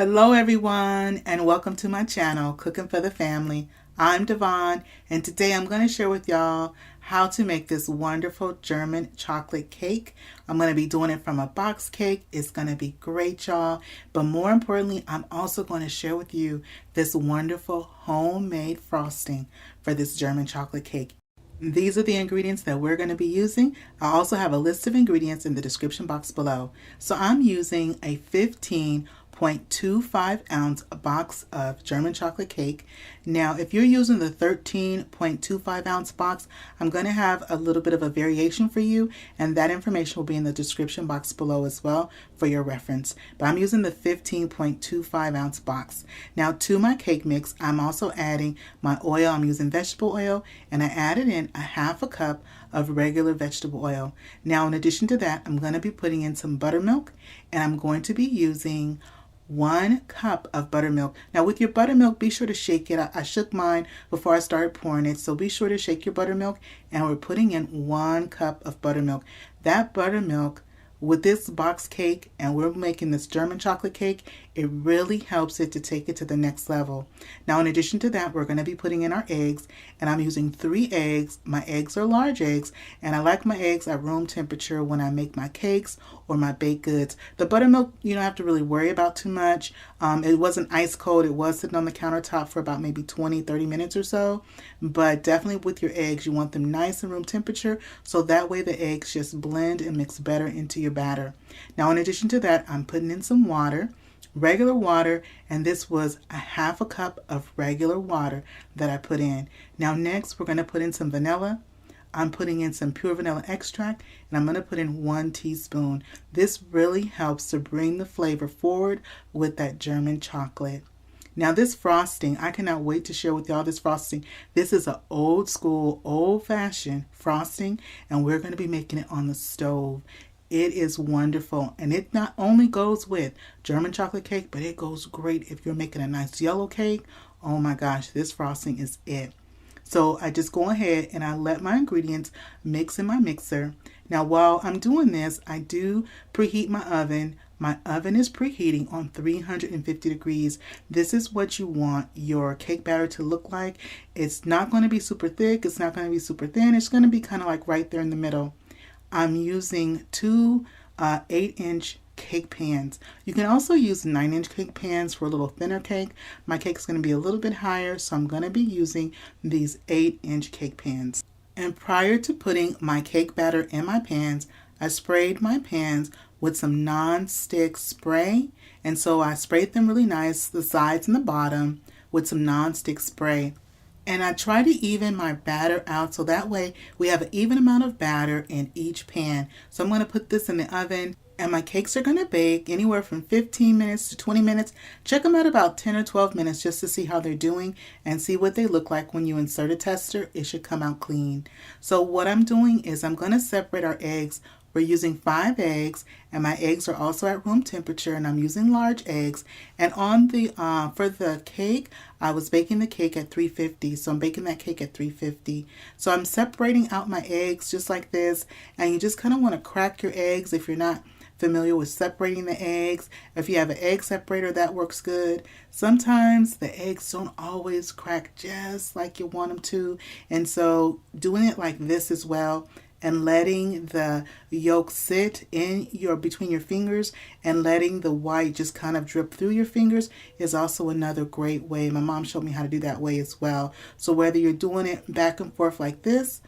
Hello everyone and welcome to my channel, Cooking for the Family. I'm Dyvonne and today I'm going to share with y'all how to make this wonderful German chocolate cake. I'm going to be doing it from a box cake. It's going to be great, y'all. But more importantly, I'm also going to share with you this wonderful homemade frosting for this German chocolate cake. These are the ingredients that we're going to be using. I also have a list of ingredients in the description box below. So I'm using a 15.25 ounce box of German chocolate cake. Now, if you're using the 13.25 ounce box, I'm going to have a little bit of a variation for you, and that information will be in the description box below as well for your reference. But I'm using the 15.25 ounce box. Now, to my cake mix, I'm also adding my oil. I'm using vegetable oil, and I added in a half a cup of regular vegetable oil. Now, in addition to that, I'm going to be putting in some buttermilk, and I'm going to be using 1 cup of buttermilk. Now with your buttermilk, be sure to shake it. I shook mine before I started pouring it, so be sure to shake your buttermilk. And we're putting in 1 cup of buttermilk. That buttermilk with this box cake, and we're making this German chocolate cake, it really helps it to take it to the next level. Now in addition to that, we're going to be putting in our eggs, and I'm using 3 eggs. My eggs are large eggs, and I like my eggs at room temperature when I make my cakes or my baked goods. The buttermilk, you don't have to really worry about too much. It wasn't ice cold. It was sitting on the countertop for about maybe 20-30 minutes or so, but definitely with your eggs, you want them nice and room temperature, so that way the eggs just blend and mix better into your batter. Now in addition to that, I'm putting in some water, regular water, and this was a half a cup of regular water that I put in. Now next, we're going to put in some vanilla. I'm putting in some pure vanilla extract, and I'm going to put in 1 teaspoon. This really helps to bring the flavor forward with that German chocolate. Now this frosting, I cannot wait to share with y'all this frosting. This is an old school, old-fashioned frosting, and we're going to be making it on the stove. It is wonderful, and it not only goes with German chocolate cake, but it goes great if you're making a nice yellow cake. Oh my gosh, this frosting is it. So I just go ahead and I let my ingredients mix in my mixer. Now while I'm doing this, I do preheat my oven. My oven is preheating on 350 degrees. This is what you want your cake batter to look like. It's not going to be super thick. It's not going to be super thin. It's going to be kind of like right there in the middle. I'm using 2 8-inch cake pans. You can also use 9-inch cake pans for a little thinner cake. My cake's going to be a little bit higher, so I'm going to be using these 8-inch cake pans. And prior to putting my cake batter in my pans, I sprayed my pans with some non-stick spray. And so I sprayed them really nice, the sides and the bottom, with some non-stick spray. And I try to even my batter out so that way we have an even amount of batter in each pan. So I'm going to put this in the oven, and my cakes are going to bake anywhere from 15 minutes to 20 minutes. Check them at about 10 or 12 minutes just to see how they're doing and see what they look like when you insert a tester. It should come out clean. So what I'm doing is I'm going to separate our eggs. We're using 5 eggs, and my eggs are also at room temperature, and I'm using large eggs. And on the for the cake, I was baking the cake at 350, so I'm baking that cake at 350. So I'm separating out my eggs just like this, and you just kind of want to crack your eggs if you're not familiar with separating the eggs. If you have an egg separator, that works good. Sometimes the eggs don't always crack just like you want them to, and so doing it like this as well, and letting the yolk sit in between your fingers and letting the white just kind of drip through your fingers is also another great way. My mom showed me how to do that way as well. So whether you're doing it back and forth like this,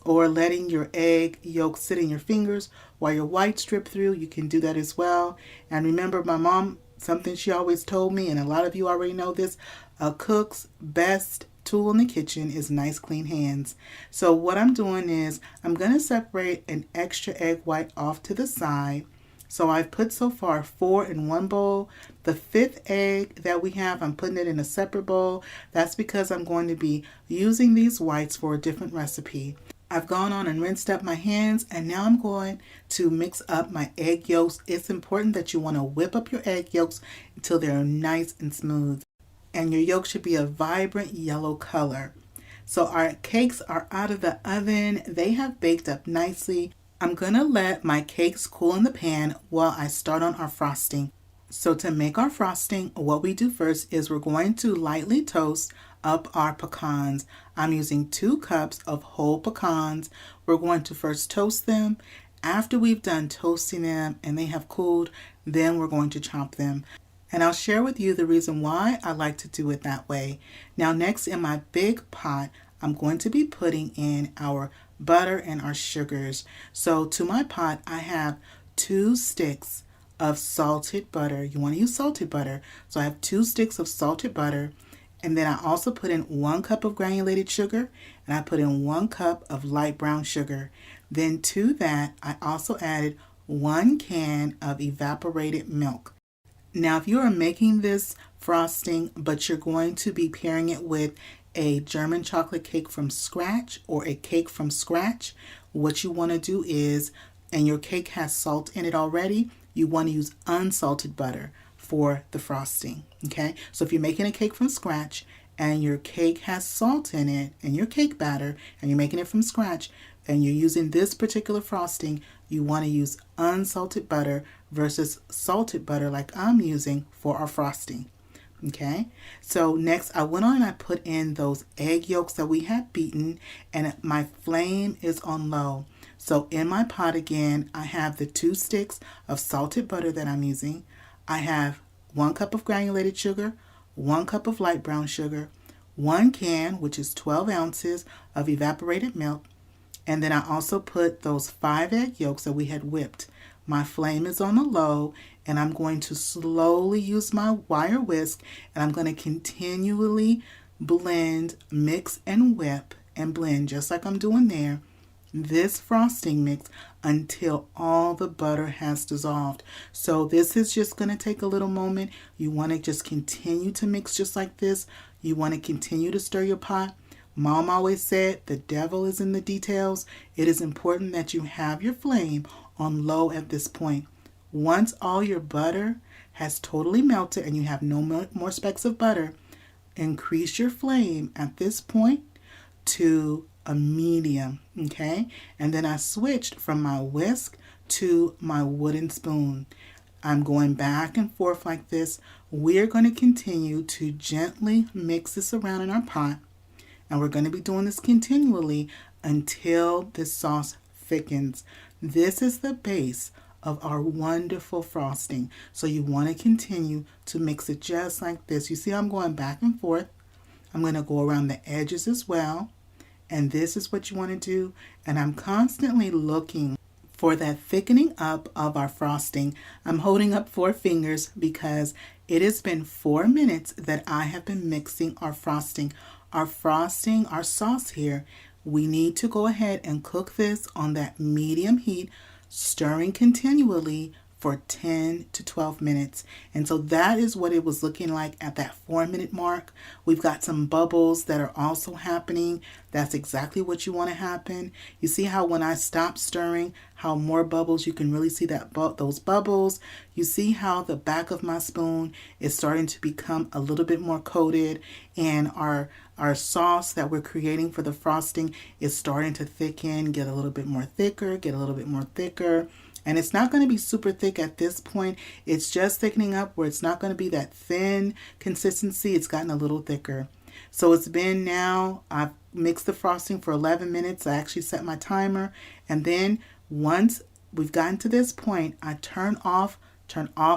or letting your egg yolk sit in your fingers while your whites drip through, you can do that as well. And remember, my mom, something she always told me, and a lot of you already know this, a cook's best tool in the kitchen is nice clean hands. So what I'm doing is I'm going to separate an extra egg white off to the side. So I've put so far 4 in one bowl. The 5th egg that we have, I'm putting it in a separate bowl. That's because I'm going to be using these whites for a different recipe. I've gone on and rinsed up my hands, and now I'm going to mix up my egg yolks. It's important that you want to whip up your egg yolks until they're nice and smooth. And your yolk should be a vibrant yellow color. So our cakes are out of the oven. They have baked up nicely. I'm going to let my cakes cool in the pan while I start on our frosting. So to make our frosting, what we do first is we're going to lightly toast up our pecans. I'm using 2 cups of whole pecans. We're going to first toast them. After we've done toasting them and they have cooled, then we're going to chop them. And I'll share with you the reason why I like to do it that way. Now next, in my big pot, I'm going to be putting in our butter and our sugars. So to my pot, I have 2 sticks of salted butter. You want to use salted butter. So I have 2 sticks of salted butter. And then I also put in 1 cup of granulated sugar, and I put in 1 cup of light brown sugar. Then to that, I also added 1 can of evaporated milk. Now, if you are making this frosting, but you're going to be pairing it with a German chocolate cake from scratch or a cake from scratch, what you want to do is, and your cake has salt in it already, you want to use unsalted butter for the frosting. Okay, so if you're making a cake from scratch and your cake has salt in it and your cake batter and you're making it from scratch and you're using this particular frosting, you want to use unsalted butter versus salted butter like I'm using for our frosting. Okay, so next I went on and I put in those egg yolks that we had beaten, and my flame is on low. So in my pot again, I have the 2 sticks of salted butter that I'm using. I have 1 cup of granulated sugar, 1 cup of light brown sugar, 1 can, which is 12 ounces of evaporated milk, and then I also put those 5 egg yolks that we had whipped. My flame is on the low, and I'm going to slowly use my wire whisk, and I'm going to continually blend, mix, and whip, and blend just like I'm doing there, this frosting mix until all the butter has dissolved. So this is just going to take a little moment. You want to just continue to mix just like this. You want to continue to stir your pot. Mom always said the devil is in the details. It is important that you have your flame on low at this point. Once all your butter has totally melted and you have no more specks of butter, increase your flame at this point to a medium, okay? And then I switched from my whisk to my wooden spoon. I'm going back and forth like this. We're going to continue to gently mix this around in our pot, and we're going to be doing this continually until this sauce thickens. This is the base of our wonderful frosting. So you want to continue to mix it just like this. You see I'm going back and forth. I'm going to go around the edges as well. And this is what you want to do. And I'm constantly looking for that thickening up of our frosting. I'm holding up 4 fingers because it has been 4 minutes that I have been mixing our frosting. Our frosting, our sauce here, we need to go ahead and cook this on that medium heat, stirring continually for 10 to 12 minutes. And so that is what it was looking like at that 4-minute mark. We've got some bubbles that are also happening. That's exactly what you want to happen. You see how when I stop stirring, how more bubbles, you can really see that those bubbles. You see how the back of my spoon is starting to become a little bit more coated, and our sauce that we're creating for the frosting is starting to thicken, get a little bit more thicker, get a little bit more thicker. And it's not going to be super thick at this point. It's just thickening up where it's not going to be that thin consistency. It's gotten a little thicker. So it's been now, I've mixed the frosting for 11 minutes. I actually set my timer. And then once we've gotten to this point, I turn off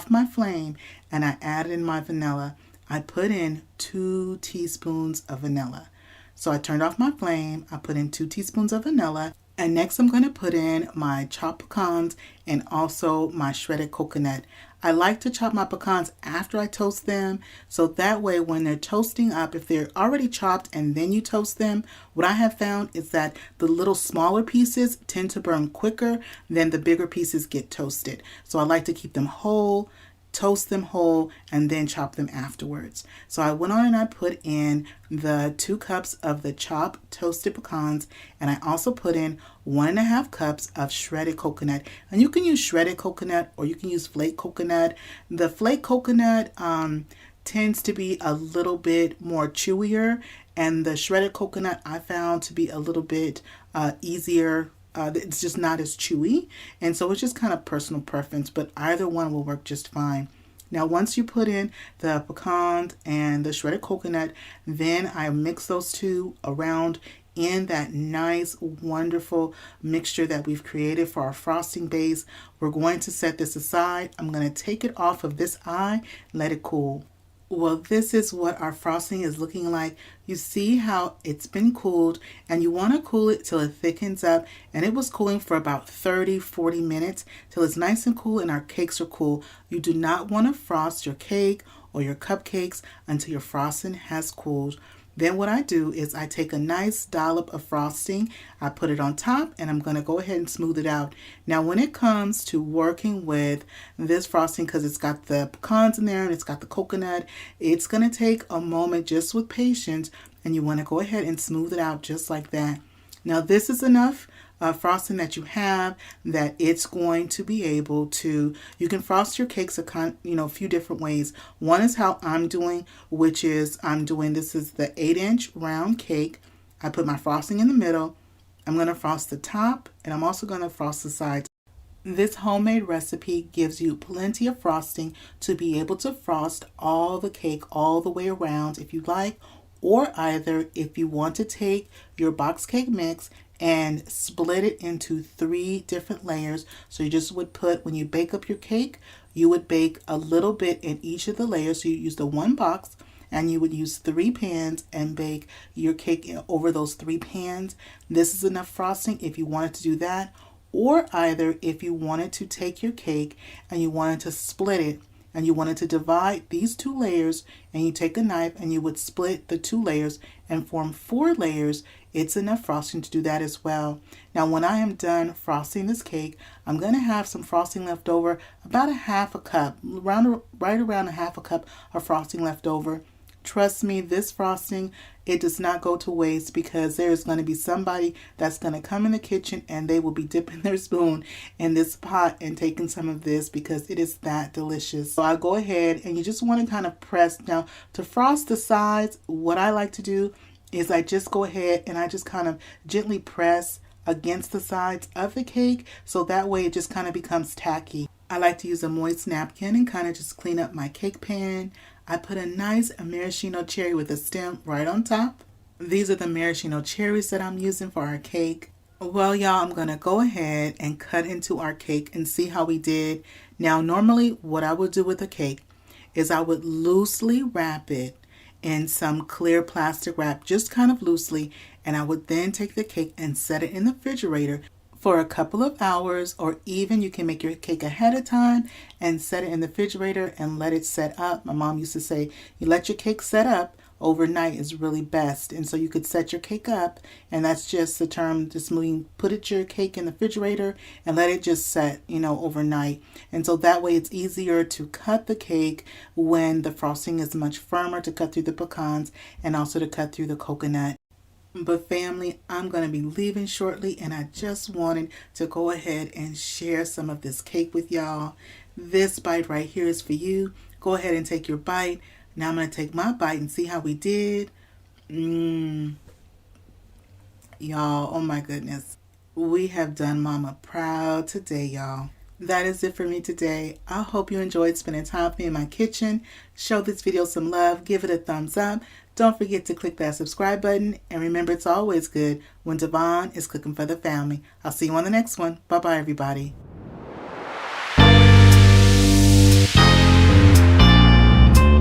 my flame, and I add in my vanilla. I put in 2 teaspoons of vanilla. So I turned off my flame. I put in 2 teaspoons of vanilla. And next I'm going to put in my chopped pecans and also my shredded coconut. I like to chop my pecans after I toast them, so that way when they're toasting up, if they're already chopped and then you toast them, what I have found is that the little smaller pieces tend to burn quicker than the bigger pieces get toasted. So I like to keep them whole, toast them whole, and then chop them afterwards. So I went on and I put in the 2 cups of the chopped toasted pecans, and I also put in 1.5 cups of shredded coconut. And you can use shredded coconut or you can use flake coconut. The flake coconut tends to be a little bit more chewier, and the shredded coconut I found to be a little bit easier. It's just not as chewy, and so it's just kind of personal preference, but either one will work just fine. Now, once you put in the pecans and the shredded coconut, then I mix those two around in that nice, wonderful mixture that we've created for our frosting base. We're going to set this aside. I'm going to take it off of this eye, let it cool. Well, this is what our frosting is looking like. You see how it's been cooled, and you want to cool it till it thickens up, and it was cooling for about 30-40 minutes till it's nice and cool and our cakes are cool. You do not want to frost your cake or your cupcakes until your frosting has cooled. Then what I do is I take a nice dollop of frosting, I put it on top, and I'm going to go ahead and smooth it out. Now when it comes to working with this frosting, because it's got the pecans in there and it's got the coconut, it's going to take a moment just with patience, and you want to go ahead and smooth it out just like that. Now this is enough frosting that you have that it's going to be able to, you can frost your cakes a few different ways. One is how I'm doing, which is this is the 8-inch round cake. I put my frosting in the middle. I'm going to frost the top, and I'm also going to frost the sides. This homemade recipe gives you plenty of frosting to be able to frost all the cake all the way around if you like, or either if you want to take your box cake mix and split it into 3 different layers. So you just would put, when you bake up your cake, you would bake a little bit in each of the layers. So you use the one box, and you would use 3 pans and bake your cake over those 3 pans. This is enough frosting if you wanted to do that, or either if you wanted to take your cake and you wanted to split it, and you wanted to divide these 2 layers, and you take a knife and you would split the 2 layers and form 4 layers, it's enough frosting to do that as well. Now when I am done frosting this cake, I'm going to have some frosting left over, about a half a cup, right around a half a cup of frosting left over. Trust me, this frosting, it does not go to waste, because there's going to be somebody that's going to come in the kitchen and they will be dipping their spoon in this pot and taking some of this because it is that delicious. So I'll go ahead, and you just want to kind of press. Now to frost the sides, what I like to do is I just go ahead and I just kind of gently press against the sides of the cake, so that way it just kind of becomes tacky. I like to use a moist napkin and kind of just clean up my cake pan. I put a nice maraschino cherry with a stem right on top. These are the maraschino cherries that I'm using for our cake. Well, y'all, I'm going to go ahead and cut into our cake and see how we did. Now, normally what I would do with a cake is I would loosely wrap it in some clear plastic wrap, just kind of loosely, and I would then take the cake and set it in the refrigerator for a couple of hours, or even you can make your cake ahead of time and set it in the refrigerator and let it set up. My mom used to say, you let your cake set up overnight is really best. And so you could set your cake up, and that's just the term, just meaning put your cake in the refrigerator and let it just set, overnight. And so that way it's easier to cut the cake when the frosting is much firmer, to cut through the pecans and also to cut through the coconut. But family, I'm going to be leaving shortly, and I just wanted to go ahead and share some of this cake with y'all. This bite right here is for you. Go ahead and take your bite. Now I'm going to take my bite and see how we did. Y'all, oh my goodness. We have done Mama proud today, y'all. That is it for me today. I hope you enjoyed spending time with me in my kitchen. Show this video some love. Give it a thumbs up. Don't forget to click that subscribe button. And remember, it's always good when Dyvonne is cooking for the family. I'll see you on the next one. Bye-bye, everybody.